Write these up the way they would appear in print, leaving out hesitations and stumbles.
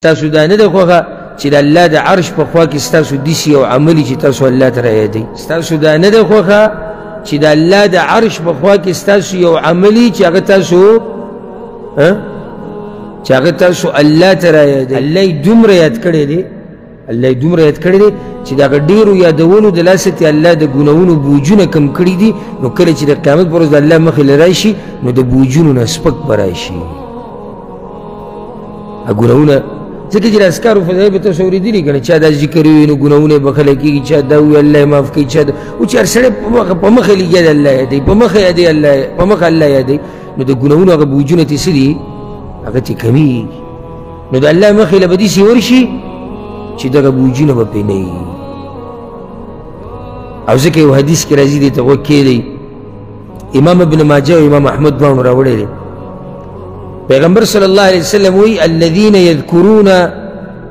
تاسو دا نه ده خوښه چې د الله د عرش په خوا کې ستاسو داسې یو عملي چې تاسو الله ته رایادوئ. ستاسو دا نه ده خوښه چې د الله د عرش په خوا کې ستاسو یو عملي چې هغه تاسو الله ته رایادوئ. الله یې دومره یاد کړی دی، الله یې دومره یاد کړی دی چې د هغه ډېرو یادولو د لاسه تې الله د ګناهونو بوجونه کم کړي دي. نو کله چې د قیامت پر ورځ د الله مخې له راشي نو د بوجونو نه سپک به راشي. ګناهونه ځکه چې د اذکارو فضایل به تاسو اورېدلي که نه، چا دا ذکر ووایي نو ګناهونه یې بخښلی کېږي، چا دا ووایي الله یې معاف کوي، چا دا او چې هر سړی په مخه لګیا د الله یادوي، په مخه الله یادوي، نو د ګناهونو هغه بوجونه ترې څه دي، هغه ترې کمېږي. نو د الله مخې له به داسې ورشي چې دغه بوجونه به پرې نه وي. او ځکه یو حدیث کې راځي دې ته غوږ کېږدئ، امام ابن ماجه او امام احمد دواړو راوړی دی. پیغمبر صلی الله علیه وسلم وی الذین یذکرون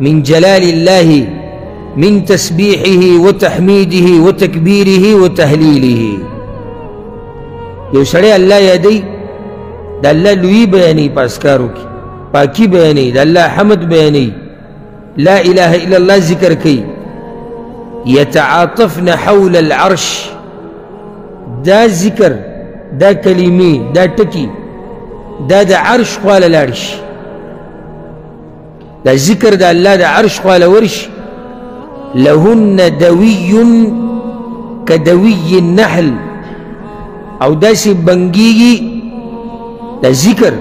من جلال الله من تسبیحه وتحمیده وتکبیره وتهلیله. یو سړی الله یادوي، د الله لویي بیانوي په اذکارو کې، پاکي بیانوي، د الله حمد بیانوي، لا اله الا الله ذکر کوي. یتعاطفن حول العرش، دا ذکر، دا کلمې، دا ټکي دا د عرش خواله لاړ شي، دا ذکر د الله د عرش خواله ورشي. لهن دوي کدوي النحل، او داسې بنګېږي دا ذکر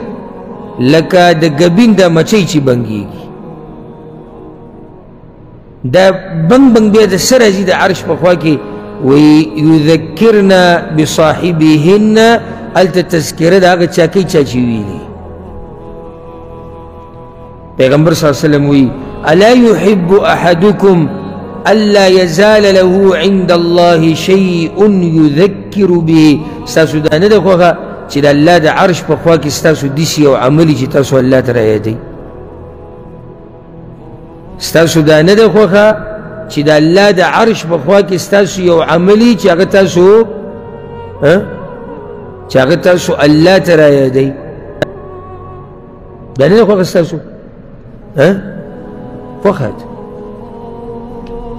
لکه د ګبین د مچۍ چې بنګېږي. دا بنګ بیا د څه راځي د عرش په خوا کې ویذکرنا بصاحبهن، هلته تذکره د هغه چا کوي چا چې ویلي. پیغمبر صلی الله علیه وسلم وی الا یحب احدکم الا یزال له عند الله شیء یذکر به. ستاسو دا نه ده خوښه چې د الله د عرش په خوا کې ستاسو داسې یو عملي چې تاسو الله ته رایادوئ. ستاسو دا نه ده خوښه چې د الله د عرش په خوا کې ستاسو یو عملي چې هغه تاسو الله ته رایادوئ. دا نه ده خوښه ستاسو خوښه ده.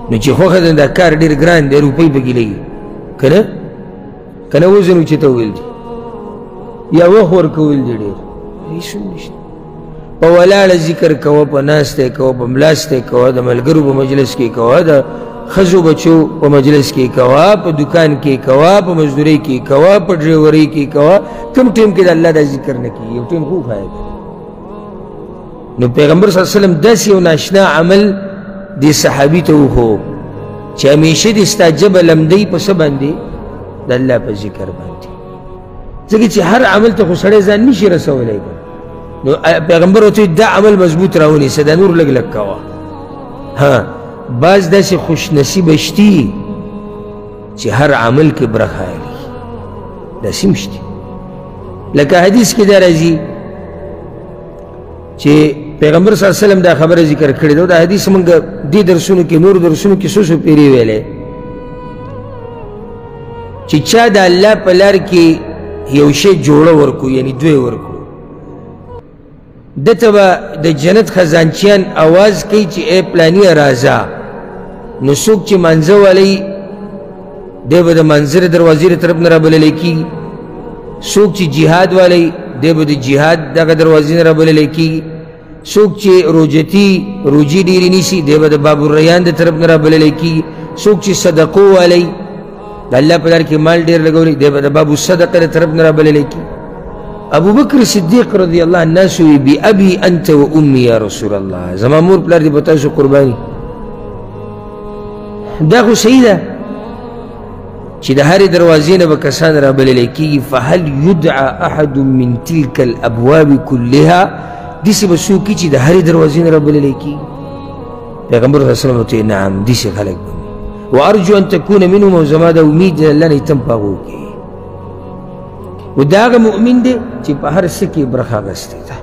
نو چې خوښه ده دا کار ډېر ګران دی، روپۍ پکې لګي که نه وزن اوچته ویل دي یا وخت ورکول دي ډېر هېڅ هم نشته. په ولاړه ذکر کوه، په ناسته یې کوه، په ملاسته یې کوه، د ملګرو په مجلس کې کوه، د ښځو بچو په مجلس کې کوه، په دکان کې کوه، په مزدورۍ کې کوه، په ډریورۍ کې کوه. کوم ټیم کې د الله دا ذکر نه کېږي، یو ټیم خو فایده. نو پیغمبر صلی الله علیه وسلم داسې یو ناشنا عمل دې صحابي ته وښو چې همیشه دې ستا ژبه لمدوي په څه باندې؟ د الله په ذکر باندې. ځکه چې هر عمل ته خو سړی ځان نشي رسولی. نو پیغمبر ورته دا عمل مضبوط راونیسه، دا نور لږ لږ کوه. بعض داسې خوش نصیبه شتي چې هر عمل کې برخه اخلي، داسې هم شتي. لکه حدیث کې دا راځي چې پیغمبر صلی الله علیه وسلم دا خبره ذکر کړې ده. دا حدیث موږ دې درسونو کې، نور درسونو کې څو پیرې ویلی چې چا د الله په لار کې یو شی جوړه ورکړو، یعنی دوی ورکړو، دته به د جنت خزانچیان اواز کوي چې ای پلانیه راځه. نو څوک چې مانځه والی دی به د مانځه د دروازې د طرف نه رابللی کېږي، څوک چې جهاد والی دی به د جهاد دغه دروازې نه رابللی کېږي، څوک چې روجې ډېرې نیسي دی به د باب الریان د طرف نه رابللی کېږي، څوک چې صدقو والی د الله په لار کې مال ډېر لګولی دی به د باب الصدقه د طرف نه رابللی کېږي. ابو بکر صدیق رضی الله عنه الناس وی بی ابي انت و امي یا رسول الله، زما مور پلار دې په تاسو قرباني. دا خو صحیح ده چې د هرې دروازې نه به کسان رابللی کېږي. فهل یدعى احد من تلك الابواب كلها، داسې به څوک چې د هرې دروازې نه رابللی کېږي. پیغمبر صلی الله علیه وسلم ورته نعم، داسې خلک به وارجو ان تكون منهم، او زما د امید دی الله نه تم په هغو کې. و دا هغه مؤمن دی چې په هر څه کې برخه اخیستې ده.